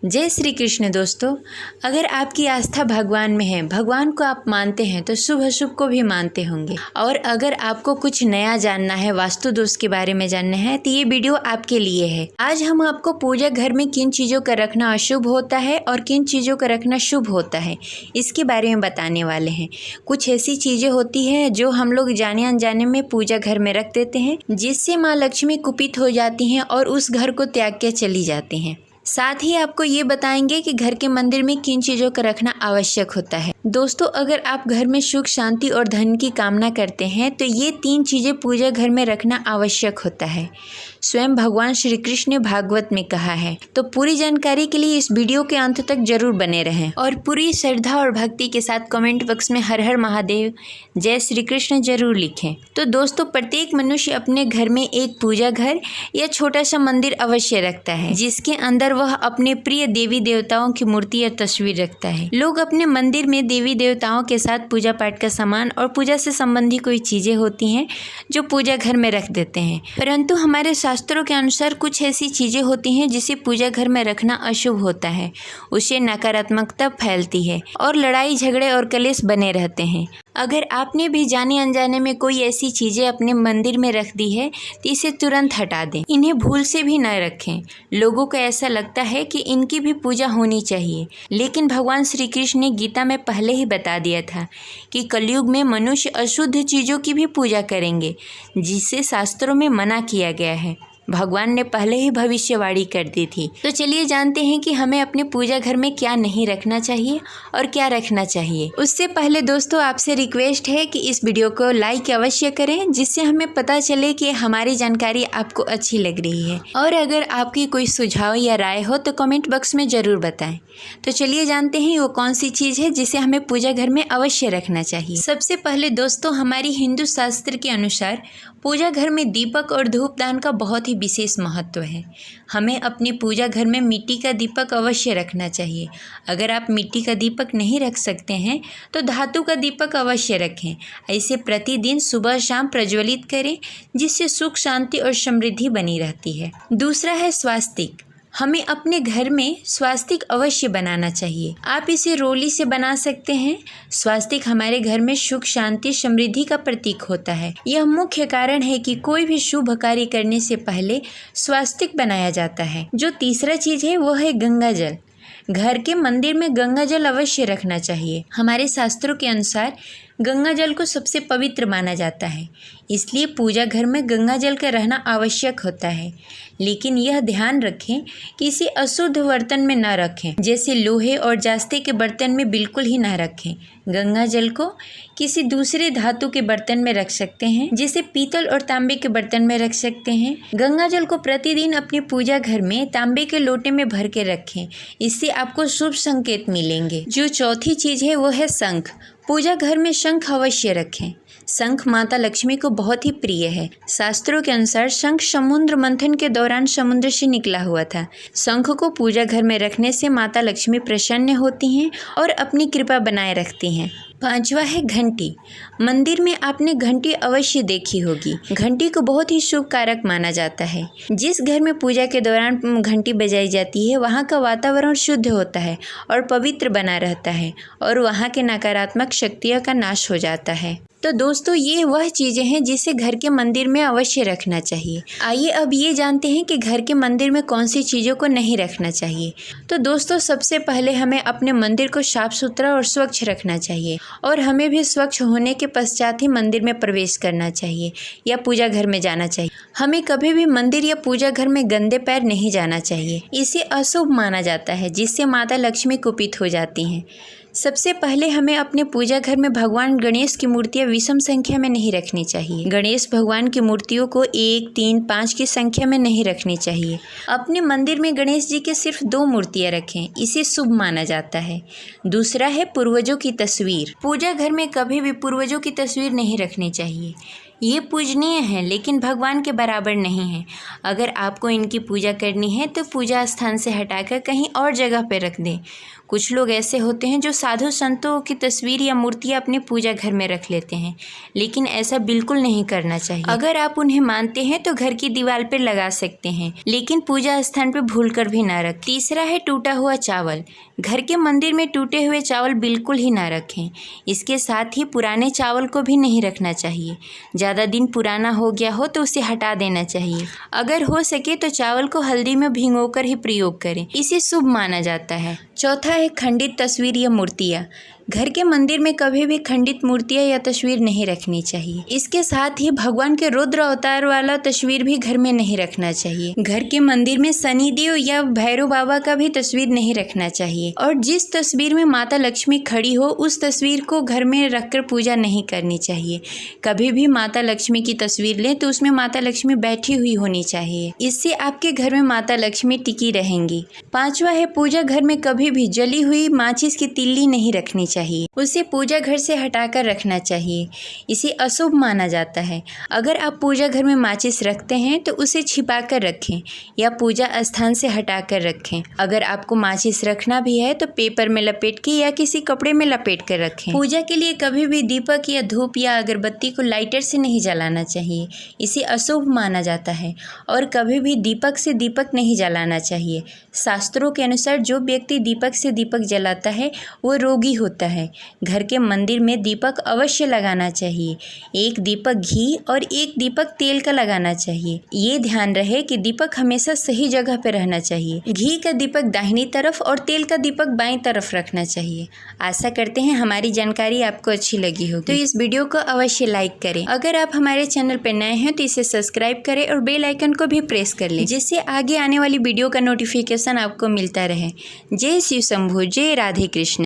जय श्री कृष्ण दोस्तों। अगर आपकी आस्था भगवान में है, भगवान को आप मानते हैं तो शुभ अशुभ को भी मानते होंगे। और अगर आपको कुछ नया जानना है, वास्तु दोष के बारे में जानना है, तो ये वीडियो आपके लिए है। आज हम आपको पूजा घर में किन चीज़ों का रखना अशुभ होता है और किन चीज़ों का रखना शुभ होता है, इसके बारे में बताने वाले हैं। कुछ ऐसी चीज़ें होती हैं जो हम लोग जाने अनजाने में पूजा घर में रख देते हैं, जिससे माँ लक्ष्मी कुपित हो जाती हैं और उस घर को त्याग के चली जाती हैं। साथ ही आपको ये बताएंगे कि घर के मंदिर में किन चीज़ों का रखना आवश्यक होता है। दोस्तों, अगर आप घर में सुख शांति और धन की कामना करते हैं तो ये 3 चीज़ें पूजा घर में रखना आवश्यक होता है। स्वयं भगवान श्री कृष्ण ने भागवत में कहा है। तो पूरी जानकारी के लिए इस वीडियो के अंत तक जरूर बने रहें और पूरी श्रद्धा और भक्ति के साथ कमेंट बॉक्स में हर हर महादेव, जय श्री कृष्ण जरूर लिखें। तो दोस्तों, प्रत्येक मनुष्य अपने घर में एक पूजा घर या छोटा सा मंदिर अवश्य रखता है, जिसके अंदर वह अपने प्रिय देवी देवताओं की मूर्ति या तस्वीर रखता है। लोग अपने मंदिर में देवी देवताओं के साथ पूजा पाठ का सामान और पूजा से संबंधी कोई चीजें होती हैं जो पूजा घर में रख देते हैं, परंतु हमारे शास्त्रों के अनुसार कुछ ऐसी चीजें होती हैं जिसे पूजा घर में रखना अशुभ होता है। उससे नकारात्मकता फैलती है और लड़ाई झगड़े और कलेश बने रहते हैं। अगर आपने भी जाने अनजाने में कोई ऐसी चीज़ें अपने मंदिर में रख दी है तो इसे तुरंत हटा दें। इन्हें भूल से भी न रखें। लोगों को ऐसा लगता है कि इनकी भी पूजा होनी चाहिए, लेकिन भगवान श्री कृष्ण ने गीता में पहले ही बता दिया था कि कलयुग में मनुष्य अशुद्ध चीज़ों की भी पूजा करेंगे, जिसे शास्त्रों में मना किया गया है। भगवान ने पहले ही भविष्यवाणी कर दी थी। तो चलिए जानते हैं कि हमें अपने पूजा घर में क्या नहीं रखना चाहिए और क्या रखना चाहिए। उससे पहले दोस्तों, आपसे रिक्वेस्ट है कि इस वीडियो को लाइक अवश्य करें, जिससे हमें पता चले कि हमारी जानकारी आपको अच्छी लग रही है। और अगर आपकी कोई सुझाव या राय हो तो कमेंट बॉक्स में ज़रूर बताएं। तो चलिए जानते हैं वो कौन सी चीज़ है जिसे हमें पूजा घर में अवश्य रखना चाहिए। सबसे पहले दोस्तों, हमारी हिंदू शास्त्र के अनुसार पूजा घर में दीपक और धूपदान का बहुत ही विशेष महत्व है। हमें अपनी पूजा घर में मिट्टी का दीपक अवश्य रखना चाहिए। अगर आप मिट्टी का दीपक नहीं रख सकते हैं तो धातु का दीपक अवश्य रखें। ऐसे प्रतिदिन सुबह शाम प्रज्वलित करें, जिससे सुख शांति और समृद्धि बनी रहती है। दूसरा है स्वास्तिक। हमें अपने घर में स्वास्तिक अवश्य बनाना चाहिए। आप इसे रोली से बना सकते हैं। स्वास्तिक हमारे घर में सुख शांति समृद्धि का प्रतीक होता है। यह मुख्य कारण है कि कोई भी शुभ कार्य करने से पहले स्वास्तिक बनाया जाता है। जो तीसरा चीज है वो है गंगा जल। घर के मंदिर में गंगा जल अवश्य रखना चाहिए। हमारे शास्त्रों के अनुसार गंगा जल को सबसे पवित्र माना जाता है, इसलिए पूजा घर में गंगा जल का रहना आवश्यक होता है। लेकिन यह ध्यान रखें कि इसे अशुद्ध बर्तन में न रखें, जैसे लोहे और जास्ते के बर्तन में बिल्कुल ही न रखें। गंगा जल को किसी दूसरे धातु के बर्तन में रख सकते हैं, जैसे पीतल और तांबे के बर्तन में रख सकते हैं। गंगा जल को प्रतिदिन अपनी पूजा घर में तांबे के लोटे में भर के रखें, इससे आपको शुभ संकेत मिलेंगे। जो चौथी चीज़ है वो है शंख। पूजा घर में शंख अवश्य रखें। शंख माता लक्ष्मी को बहुत ही प्रिय है। शास्त्रों के अनुसार शंख समुद्र मंथन के दौरान समुद्र से निकला हुआ था। शंख को पूजा घर में रखने से माता लक्ष्मी प्रसन्न होती हैं और अपनी कृपा बनाए रखती हैं। 5वां है घंटी। मंदिर में आपने घंटी अवश्य देखी होगी। घंटी को बहुत ही शुभ कारक माना जाता है। जिस घर में पूजा के दौरान घंटी बजाई जाती है, वहाँ का वातावरण शुद्ध होता है और पवित्र बना रहता है और वहाँ के नकारात्मक शक्तियों का नाश हो जाता है। तो दोस्तों, ये वह चीज़ें हैं जिसे घर के मंदिर में अवश्य रखना चाहिए। आइए अब ये जानते हैं कि घर के मंदिर में कौन सी चीज़ों को नहीं रखना चाहिए। तो दोस्तों, सबसे पहले हमें अपने मंदिर को साफ सुथरा और स्वच्छ रखना चाहिए और हमें भी स्वच्छ होने के पश्चात ही मंदिर में प्रवेश करना चाहिए या पूजा घर में जाना चाहिए। हमें कभी भी मंदिर या पूजा घर में गंदे पैर नहीं जाना चाहिए। इसे अशुभ माना जाता है, जिससे माता लक्ष्मी कुपित हो जाती हैं। सबसे पहले हमें अपने पूजा घर में भगवान गणेश की मूर्तियां विषम संख्या में नहीं रखनी चाहिए। गणेश भगवान की मूर्तियों को 1, 3, 5 की संख्या में नहीं रखनी चाहिए। अपने मंदिर में गणेश जी के सिर्फ 2 मूर्तियां रखें, इसे शुभ माना जाता है। दूसरा है पूर्वजों की तस्वीर। पूजा घर में कभी भी पूर्वजों की तस्वीर नहीं रखनी चाहिए। ये पूजनीय हैं लेकिन भगवान के बराबर नहीं है। अगर आपको इनकी पूजा करनी है तो पूजा स्थान से हटाकर कहीं और जगह पर रख दें। कुछ लोग ऐसे होते हैं जो साधु संतों की तस्वीर या मूर्तियाँ अपने पूजा घर में रख लेते हैं, लेकिन ऐसा बिल्कुल नहीं करना चाहिए। अगर आप उन्हें मानते हैं तो घर की दीवार पर लगा सकते हैं, लेकिन पूजा स्थान पर भूलकर भी ना रखें। तीसरा है टूटा हुआ चावल। घर के मंदिर में टूटे हुए चावल बिल्कुल ही ना रखें। इसके साथ ही पुराने चावल को भी नहीं रखना चाहिए। ज़्यादा दिन पुराना हो गया हो तो उसे हटा देना चाहिए। अगर हो सके तो चावल को हल्दी में भिगोकर ही प्रयोग करें, इसे शुभ माना जाता है। चौथा है खंडित तस्वीर या मूर्तियाँ। घर के मंदिर में कभी भी खंडित मूर्तियाँ या तस्वीर नहीं रखनी चाहिए। इसके साथ ही भगवान के रुद्र अवतार वाला तस्वीर भी घर में नहीं रखना चाहिए। घर के मंदिर में शनिदेव या भैरव बाबा का भी तस्वीर नहीं रखना चाहिए। और जिस तस्वीर में माता लक्ष्मी खड़ी हो उस तस्वीर को घर में रखकर पूजा नहीं करनी चाहिए। कभी भी माता लक्ष्मी की तस्वीर लें तो उसमें माता लक्ष्मी बैठी हुई होनी चाहिए। इससे आपके घर में माता लक्ष्मी टिकी रहेंगी। पांचवा है पूजा घर में कभी भी जली हुई माचिस की तिल्ली नहीं रखनी चाहिए। उसे पूजा घर से हटाकर रखना चाहिए। इसे अशुभ माना जाता है। अगर आप पूजा घर में माचिस रखते हैं तो उसे छिपाकर रखें या पूजा स्थान से हटाकर रखें। अगर आपको माचिस रखना भी है तो पेपर में लपेट के या किसी कपड़े में लपेट कर रखें। पूजा के लिए कभी भी दीपक या धूप या अगरबत्ती को लाइटर से नहीं जलाना चाहिए। इसे अशुभ माना जाता है। और कभी भी दीपक से दीपक नहीं जलाना चाहिए। शास्त्रों के अनुसार जो व्यक्ति दीपक से दीपक जलाता है वो रोगी होता है। घर के मंदिर में दीपक अवश्य लगाना चाहिए। एक दीपक घी और एक दीपक तेल का लगाना चाहिए। ये ध्यान रहे कि दीपक हमेशा सही जगह पर रहना चाहिए। घी का दीपक दाहिनी तरफ और तेल का दीपक बाईं तरफ रखना चाहिए। आशा करते हैं हमारी जानकारी आपको अच्छी लगी होगी, तो इस वीडियो को अवश्य लाइक करें। अगर आप हमारे चैनल पर नए हैं तो इसे सब्सक्राइब करें और बेल आइकन को भी प्रेस कर लें, जिससे आगे आने वाली वीडियो का नोटिफिकेशन आपको मिलता रहे। जय शिव शंभू, जय राधे कृष्ण।